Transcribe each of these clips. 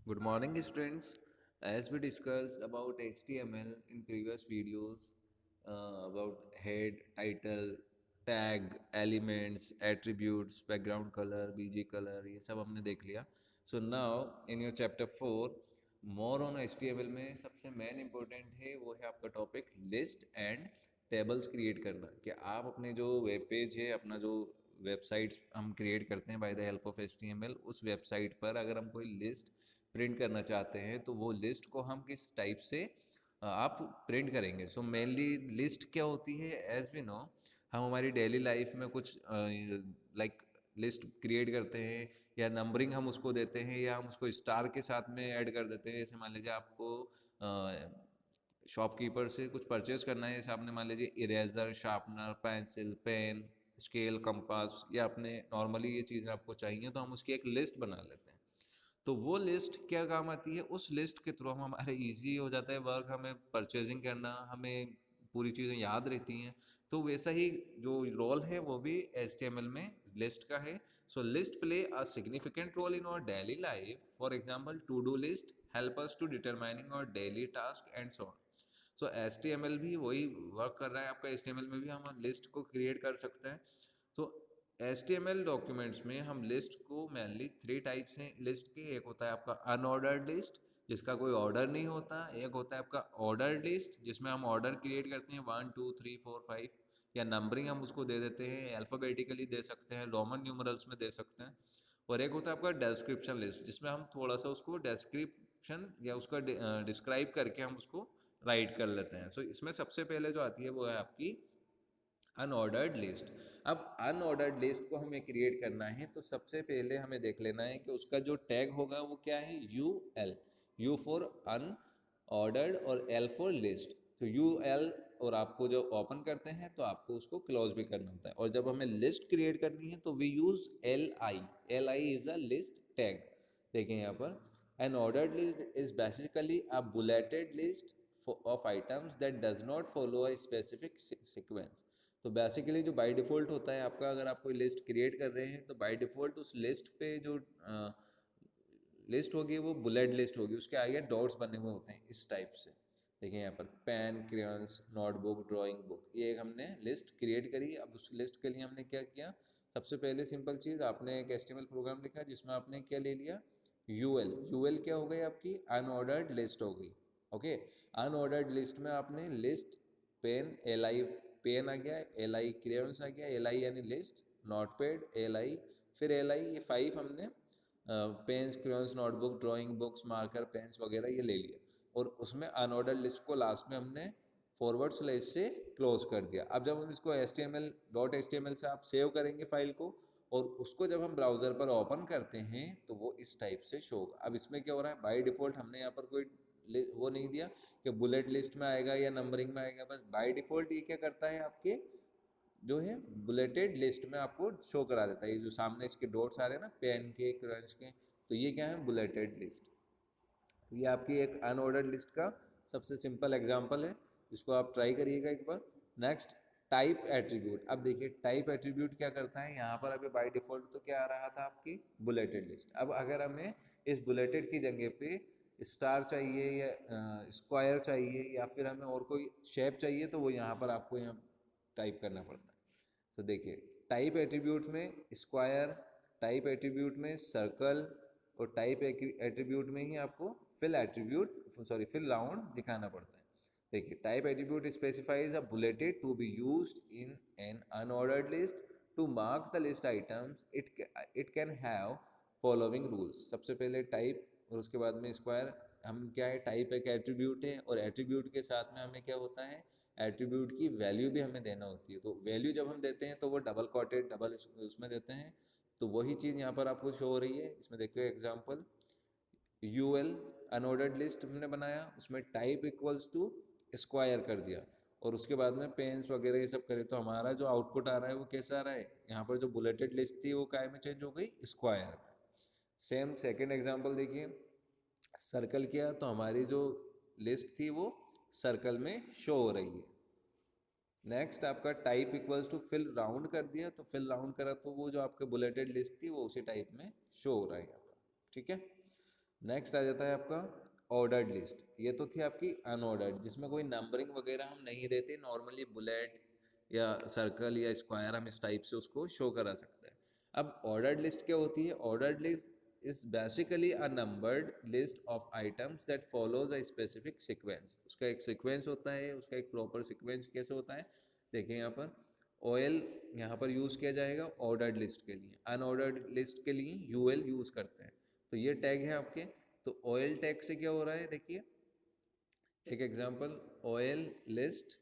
Good morning, students. As we discussed about HTML in previous videos, about head, title, tag, elements, attributes, background color, BG color, ये सब हमने देख लिया. So now in your chapter 4, more on HTML में सबसे main important है वो है आपका topic list and tables create करना. कि आप अपने जो वेब पेज है, अपना जो वेबसाइट्स हम क्रिएट करते हैं by the help of HTML, उस वेबसाइट पर अगर हम कोई लिस्ट प्रिंट करना चाहते हैं तो वो लिस्ट को हम किस टाइप से आप प्रिंट करेंगे. सो मेनली लिस्ट क्या होती है, एज वी नो हम हमारी डेली लाइफ में कुछ लाइक लिस्ट क्रिएट करते हैं या नंबरिंग हम उसको देते हैं या हम उसको स्टार के साथ में ऐड कर देते हैं. जैसे मान लीजिए आपको शॉपकीपर से कुछ परचेज करना है, जैसे आपने मान लीजिए eraser, sharpener, pencil, pen, scale, compass, या अपने नॉर्मली ये चीज़ें आपको चाहिए तो हम उसकी एक लिस्ट बना लेते हैं. तो वो लिस्ट क्या काम आती है, उस लिस्ट के थ्रू हम हमारे इजी हो जाता है वर्क, हमें परचेजिंग करना, हमें पूरी चीज़ें याद रहती हैं. तो वैसा ही जो रोल है वो भी HTML में लिस्ट का है. So list play a significant role in our daily life. For example to do list help us to determining our daily task and so on. So HTML भी वही वर्क कर रहा है आपका. HTML में भी हम लिस्ट को क्रिएट कर सकते हैं. तो HTML डॉक्यूमेंट्स में हम लिस्ट को मेनली थ्री टाइप्स हैं लिस्ट के. एक होता है आपका अनऑर्डर्ड लिस्ट जिसका कोई ऑर्डर नहीं होता. एक होता है आपका ऑर्डर्ड लिस्ट जिसमें हम ऑर्डर क्रिएट करते हैं 1 2 3 4 5, या नंबरिंग हम उसको दे देते हैं, अल्फ़ाबेटिकली दे सकते हैं, रोमन न्यूमरल्स में दे सकते हैं. और एक होता है आपका डिस्क्रिप्शन लिस्ट जिसमें हम थोड़ा सा उसको डिस्क्रिप्शन या उसका डिस्क्राइब करके हम उसको राइट कर लेते हैं. सो इसमें सबसे पहले जो आती है वो है आपकी अनऑर्डर्ड लिस्ट. अब अनऑर्डर्ड लिस्ट को हमें क्रिएट करना है तो सबसे पहले हमें देख लेना है कि उसका जो टैग होगा वो क्या है. UL, यू फॉर अनऑर्डर्ड और L फॉर लिस्ट. तो UL, और आपको जो ओपन करते हैं तो आपको उसको क्लोज भी करना होता है. और जब हमें लिस्ट क्रिएट करनी है तो we use LI. LI is a list tag. देखिए यहाँ पर an ordered list is basically a bulleted list of items that does not follow a specific sequence. तो बेसिकली जो बाय डिफ़ॉल्ट होता है आपका, अगर आप कोई लिस्ट क्रिएट कर रहे हैं तो बाय डिफ़ॉल्ट उस लिस्ट पे जो लिस्ट होगी वो बुलेट लिस्ट होगी, उसके आगे डॉट्स बने हुए होते हैं इस टाइप से. देखिए यहाँ पर pen, crayons, notebook, drawing book, ये एक हमने लिस्ट क्रिएट करी. अब उस लिस्ट के लिए हमने क्या किया, सबसे पहले सिंपल चीज़ आपने एक HTML प्रोग्राम लिखा जिसमें आपने क्या ले लिया, UL क्या हो गई आपकी, अनऑर्डर्ड लिस्ट हो गई. ओके, अनऑर्डर्ड लिस्ट में आपने लिस्ट पेन, LI पेन आ गया, LI क्रेयॉन्स आ गया, LI यानी लिस्ट, नोटपैड, LI, फिर LI, ये 5 हमने pens, crayons, notebook, drawing books, marker, pens वगैरह ये ले लिया. और उसमें अनऑर्डर लिस्ट को लास्ट में हमने फॉरवर्ड स्लैश से क्लोज कर दिया. अब जब हम इसको HTML से आप सेव करेंगे फाइल को, और उसको जब हम ब्राउज़र पर ओपन करते हैं तो वो इस टाइप से शो होगा. अब इसमें क्या हो रहा है, बाय डिफ़ॉल्ट हमने यहाँ पर कोई वो नहीं दिया कि बुलेट लिस्ट में आएगा या नंबरिंग में आएगा. बस बाय डिफ़ॉल्ट ये क्या करता है, आपके जो है बुलेटेड लिस्ट में आपको शो करा देता है. ये जो सामने इसके डॉट्स आ रहे हैं ना, पेन के, क्रंच के, तो ये क्या है, बुलेटेड लिस्ट. तो ये आपकी एक अनऑर्डर्ड लिस्ट का सबसे सिंपल एग्जांपल है जिसको आप ट्राई करिएगा एक बार. Next, type attribute. अब देखिए टाइप एट्रीब्यूट क्या करता है, यहाँ पर अभी बाय डिफ़ॉल्ट तो क्या आ रहा था आपकी बुलेटेड लिस्ट. अब अगर हमें इस बुलेटेड की जगह पे स्टार चाहिए या स्क्वायर चाहिए या फिर हमें और कोई शेप चाहिए तो वो यहाँ पर आपको यहाँ टाइप करना पड़ता है. तो देखिए टाइप एट्रीब्यूट में स्क्वायर, टाइप एट्रीब्यूट में सर्कल, और टाइप एट्रीब्यूट में ही आपको फिल राउंड दिखाना पड़ता है. देखिए type attribute specifies a bulleted to be used in an unordered list to mark the list items. It can have following rules. सबसे पहले टाइप और उसके बाद में स्क्वायर. हम क्या है, टाइप एक एट्रीब्यूट है और एट्रीब्यूट के साथ में हमें क्या होता है, एट्रीब्यूट की वैल्यू भी हमें देना होती है. तो वैल्यू जब हम देते हैं तो वो डबल कॉटेड डबल उसमें देते हैं. तो वही चीज़ यहाँ पर आपको शो हो रही है. इसमें देखो एग्जांपल, UL अनऑर्डर्ड लिस्ट हमने बनाया, उसमें टाइप इक्वल्स टू स्क्वायर कर दिया, और उसके बाद में पेन्स वगैरह ये सब करे तो हमारा जो आउटपुट आ रहा है वो कैसा आ रहा है, यहाँ पर जो बुलेटेड लिस्ट थी वो काय में चेंज हो गई, स्क्वायर. सेम सेकेंड एग्जाम्पल देखिए, सर्कल किया तो हमारी जो लिस्ट थी वो सर्कल में शो हो रही है. नेक्स्ट आपका type equals to fill round कर दिया, तो फिल राउंड करा तो वो जो आपके बुलेटेड लिस्ट थी वो उसी टाइप में शो हो रहा है यहाँ पर. ठीक है. नेक्स्ट आ जाता है आपका ऑर्डर्ड लिस्ट। ये तो थी आपकी अनऑर्डर्ड, जिसमें कोई नंबरिंग वगैरह हम नहीं देते, नॉर्मली बुलेट या सर्कल या स्क्वायर हम इस टाइप से उसको शो करा सकते हैं। अब ऑर्डर्ड लिस्ट क्या होती है? Ordered list is basically a numbered list of items that follows a specific sequence. उसका एक सीक्वेंस होता है, उसका एक प्रॉपर सीक्वेंस कैसे होता है देखिए यहाँ पर। ऑयल यहाँ पर यूज़ किया जाएगा ऑर्डर्ड लिस्ट के लिए, अनऑर्डर्ड लिस्ट के लिए यूएल यूज़ करते हैं। तो ये टैग है आपके। तो ऑयल टैग से क्या हो रहा है देखिए, एक example OL list,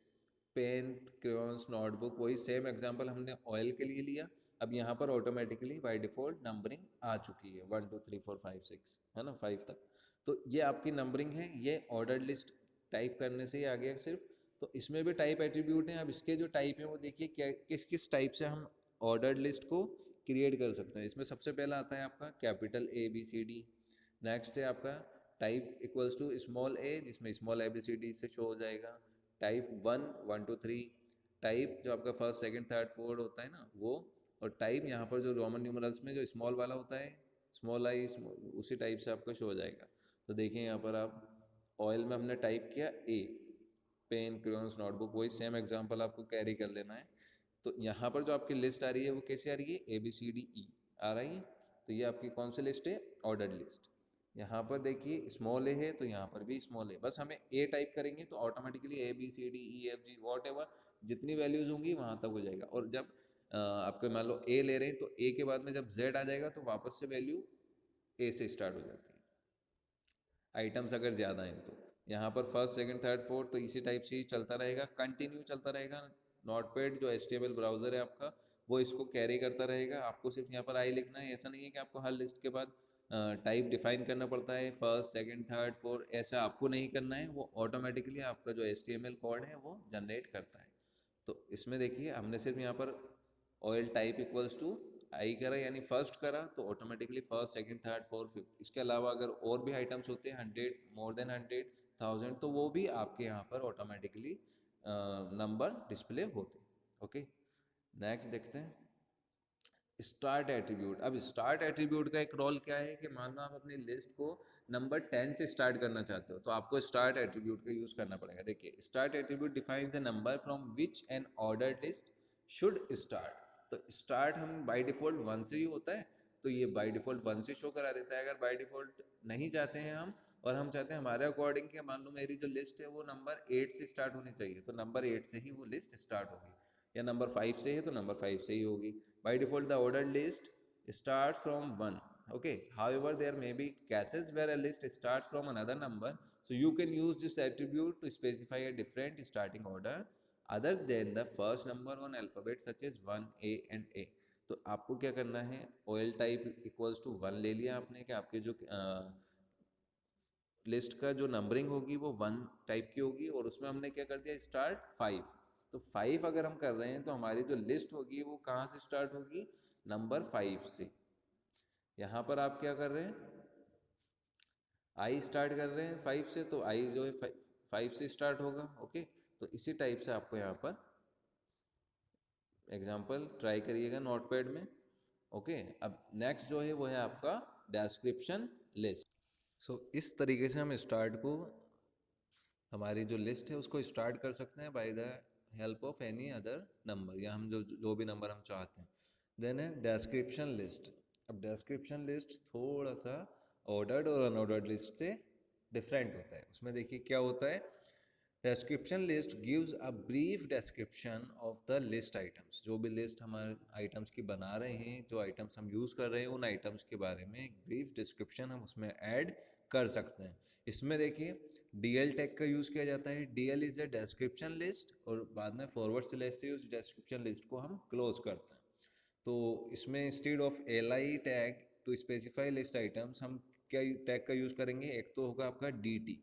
pen, crayons, notebook, वही सेम एग्जांपल हमने ऑयल के लिए लिया। अब यहाँ पर ऑटोमेटिकली बाय डिफ़ॉल्ट नंबरिंग आ चुकी है 1 2 3 4 5 6, है ना, 5 तक। तो ये आपकी नंबरिंग है, ये ऑर्डर लिस्ट टाइप करने से ही आ गया सिर्फ। तो इसमें भी टाइप एट्रीब्यूट हैं। अब इसके जो टाइप हैं वो देखिए क्या, किस किस टाइप से हम ऑर्डर्ड लिस्ट को क्रिएट कर सकते हैं। इसमें सबसे पहला आता है आपका कैपिटल ABCD। नेक्स्ट है आपका टाइप इक्वल्स टू स्मॉल ए, जिसमें स्मॉल ABCD से शो हो जाएगा। टाइप 1 1 2 3, टाइप जो आपका फर्स्ट सेकंड थर्ड फोर्थ होता है ना वो। और टाइप यहाँ पर जो रोमन न्यूमरल्स में जो स्मॉल वाला होता है, स्मॉल आई, उसी टाइप से आपका शो हो जाएगा। तो देखिए यहाँ पर आप ऑयल में हमने टाइप किया ए, पेन, क्रेयॉन्स, नोटबुक, वही सेम एग्जांपल आपको कैरी कर लेना है। तो यहाँ पर जो आपकी लिस्ट आ रही है वो कैसे आ रही है? ABCDE आ रही है। तो ये आपकी कौन सी लिस्ट है? Ordered list. यहाँ पर देखिए स्मॉल ए है तो यहाँ पर भी स्मॉल ए, बस हमें ए टाइप करेंगे तो ऑटोमेटिकली ABCDEFG वॉट एवर जितनी वैल्यूज होंगी वहाँ तक हो जाएगा। और जब आपके मान लो ए ले रहे हैं तो ए के बाद में जब जेड आ जाएगा तो वापस से वैल्यू ए से स्टार्ट हो जाती है, आइटम्स अगर ज़्यादा हैं तो। यहाँ पर फर्स्ट सेकंड थर्ड फोर्थ तो इसी टाइप से ही चलता रहेगा, कंटिन्यू चलता रहेगा। नोटपैड जो HTML ब्राउज़र है आपका वो इसको कैरी करता रहेगा। आपको सिर्फ यहाँ पर आई लिखना है, ऐसा नहीं है कि आपको हर लिस्ट के बाद टाइप डिफाइन करना पड़ता है फर्स्ट सेकंड थर्ड फोर्थ, ऐसा आपको नहीं करना है। वो ऑटोमेटिकली आपका जो HTML कोड है वो जनरेट करता है। तो इसमें देखिए हमने सिर्फ यहाँ पर ऑयल टाइप इक्वल्स टू आई करा, यानी फर्स्ट करा, तो automatically first second third fourth fifth. इसके अलावा अगर और भी आइटम्स होते हैं 100, मोर देन 100, 1000, तो वो भी आपके यहाँ पर ऑटोमेटिकली नंबर डिस्प्ले होते हैं। ओके, नेक्स्ट देखते हैं स्टार्ट एट्रीब्यूट। अब स्टार्ट एट्रीब्यूट का एक रोल क्या है कि मान लो आप अपनी लिस्ट को नंबर 10 से स्टार्ट करना चाहते हो तो आपको स्टार्ट एट्रीब्यूट का यूज़ करना पड़ेगा। देखिए start attribute defines the number from which N ordered list should start. तो स्टार्ट हम बाय डिफ़ॉल्ट 1 से ही होता है, तो ये बाय डिफ़ॉल्ट 1 से शो करा देता है। अगर बाय डिफ़ॉल्ट नहीं चाहते हैं हम और हम चाहते हैं हमारे अकॉर्डिंग कि मान लो मेरी जो लिस्ट है वो नंबर 8 से स्टार्ट होनी चाहिए, तो नंबर 8 से ही वो लिस्ट स्टार्ट होगी। या नंबर 5 से है तो नंबर 5 से ही होगी। By default, the ordered list starts from 1. Okay. However, there may be cases where a list starts from another number. So you can use this attribute to specify a different starting order other than the first number on alphabet such as 1A and A. तो आपको क्या करना है? Oil type equals to 1 ले लिया आपने कि आपके जो लिस्ट का जो नंबरिंग होगी वो 1 टाइप की होगी, और उसमें हमने क्या कर दिया स्टार्ट 5। तो 5 अगर हम कर रहे हैं तो हमारी जो लिस्ट होगी वो कहाँ से स्टार्ट होगी? नंबर 5 से। यहाँ पर आप क्या कर रहे हैं? आई स्टार्ट कर रहे हैं 5 से, तो आई जो है 5 से स्टार्ट होगा। ओके, तो इसी टाइप से आपको यहाँ पर एग्जाम्पल ट्राई करिएगा नोटपैड में। ओके, अब नेक्स्ट जो है वो है आपका डिस्क्रिप्शन लिस्ट। सो इस तरीके से हम स्टार्ट को, हमारी जो लिस्ट है उसको स्टार्ट कर सकते हैं by the help of any other number, या हम जो भी नंबर हम चाहते हैं। देन है डिस्क्रिप्शन लिस्ट। अब डिस्क्रिप्शन लिस्ट थोड़ा सा ऑर्डर्ड और अनऑर्डर्ड लिस्ट से डिफरेंट होता है। उसमें देखिए क्या होता है, description list gives a brief description of the list items. जो भी लिस्ट हमारे आइटम्स की बना रहे हैं, जो आइटम्स हम यूज़ कर रहे हैं, उन आइटम्स के बारे में एक ब्रीफ डिस्क्रिप्शन हम उसमें ऐड कर सकते हैं। इसमें देखिए DL टैग का यूज़ किया जाता है। DL is a description list, और बाद में फॉरवर्ड स्लैश से उस डिस्क्रिप्शन लिस्ट को हम क्लोज करते हैं। तो इसमें instead of LI tag to specify list items हम क्या टैग का यूज़ करेंगे? एक तो होगा आपका DT।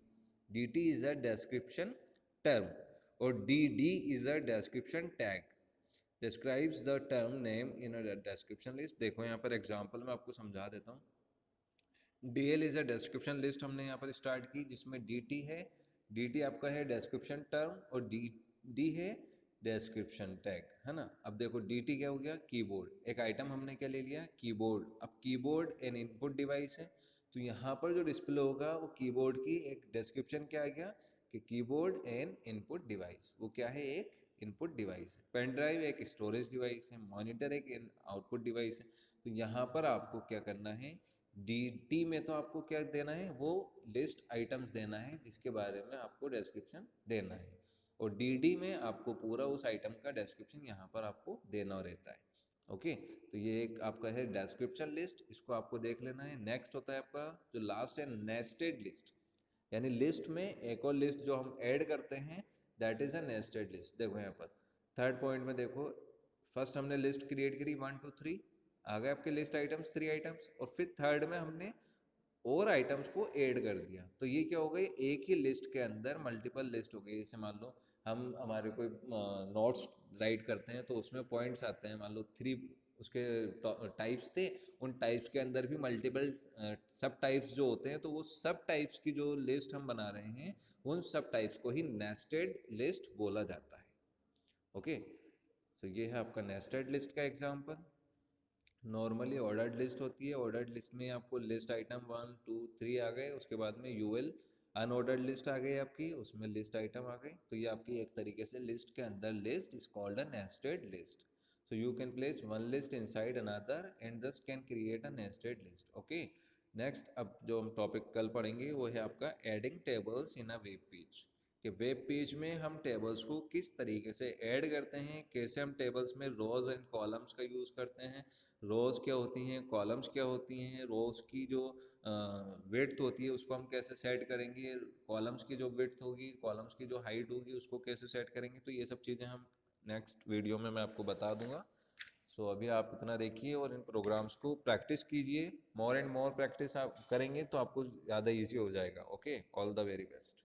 DT is a description term, और DD is a description tag, describes the term name in a description list. देखो यहाँ पर एग्जांपल में आपको समझा देता हूँ। DL is a description list हमने यहाँ पर स्टार्ट की, जिसमें DT है, DT आपका है डिस्क्रिप्शन टर्म, और DD है डिस्क्रिप्शन टैग, है ना। अब देखो DT क्या हो गया? कीबोर्ड। एक आइटम हमने क्या ले लिया? कीबोर्ड। अब कीबोर्ड एन इनपुट डिवाइस है, तो यहाँ पर जो डिस्प्ले होगा वो कीबोर्ड की एक डिस्क्रिप्शन क्या आ गया कि कीबोर्ड एंड इनपुट डिवाइस। वो क्या है, एक इनपुट डिवाइस है। पेन ड्राइव एक स्टोरेज डिवाइस है। मॉनिटर एक आउटपुट डिवाइस है। तो यहाँ पर आपको क्या करना है, डी में तो आपको क्या देना है, वो लिस्ट आइटम्स देना है जिसके बारे में आपको डिस्क्रिप्शन देना है, और डी में आपको पूरा उस आइटम का डिस्क्रिप्शन यहाँ पर आपको देना रहता है। ओके, तो ये एक आपका है डिस्क्रिप्शन लिस्ट, इसको आपको देख लेना है। नेक्स्ट होता है आपका जो लास्ट है नेस्टेड लिस्ट, यानी लिस्ट में एक और लिस्ट जो हम ऐड करते हैं, that is a nested list. देखो यहाँ पर थर्ड पॉइंट में देखो, फर्स्ट हमने लिस्ट क्रिएट करी 1 2 3, आ गए आपके लिस्ट आइटम्स 3 आइटम्स, और फिर थर्ड में हमने और आइटम्स को ऐड कर दिया। तो ये क्या हो गई, एक ही लिस्ट के अंदर मल्टीपल लिस्ट हो गई। जैसे मान लो हम हमारे कोई नोट्स राइट करते हैं तो उसमें पॉइंट्स आते हैं, मान लो 3 उसके टाइप्स थे, उन टाइप्स के अंदर भी मल्टीपल सब टाइप्स जो होते हैं, तो वो सब टाइप्स की जो लिस्ट हम बना रहे हैं उन सब टाइप्स को ही नेस्टेड लिस्ट बोला जाता है। ओके, तो ये है आपका नेस्टेड लिस्ट का एग्जांपल। नॉर्मली ऑर्डर्ड लिस्ट होती है, ऑर्डर्ड लिस्ट में आपको लिस्ट आइटम 1 2 3 आ गए, उसके बाद में यूएल अनऑर्डर्ड लिस्ट आ गई आपकी, उसमें लिस्ट आइटम आ गई। तो ये आपकी एक तरीके से लिस्ट के अंदर list is called a nested list. So you can place one list inside another and thus can create a nested list. Okay, next अब जो हम टॉपिक कल पढ़ेंगे वो है आपका adding tables in a web page, कि वेब पेज में हम टेबल्स को किस तरीके से ऐड करते हैं, कैसे हम टेबल्स में रोज एंड कॉलम्स का यूज़ करते हैं, रोज क्या होती हैं, कॉलम्स क्या होती हैं, रोज की जो विड्थ होती है उसको हम कैसे सेट करेंगे, कॉलम्स की जो विड्थ होगी, कॉलम्स की जो हाइट होगी उसको कैसे सेट करेंगे। तो ये सब चीज़ें हम नेक्स्ट वीडियो में मैं आपको बता दूंगा। सो अभी आप इतना देखिए और इन प्रोग्राम्स को प्रैक्टिस कीजिए। मोर एंड मोर प्रैक्टिस आप करेंगे तो आपको ज़्यादा ईजी हो जाएगा। Okay, all the very best.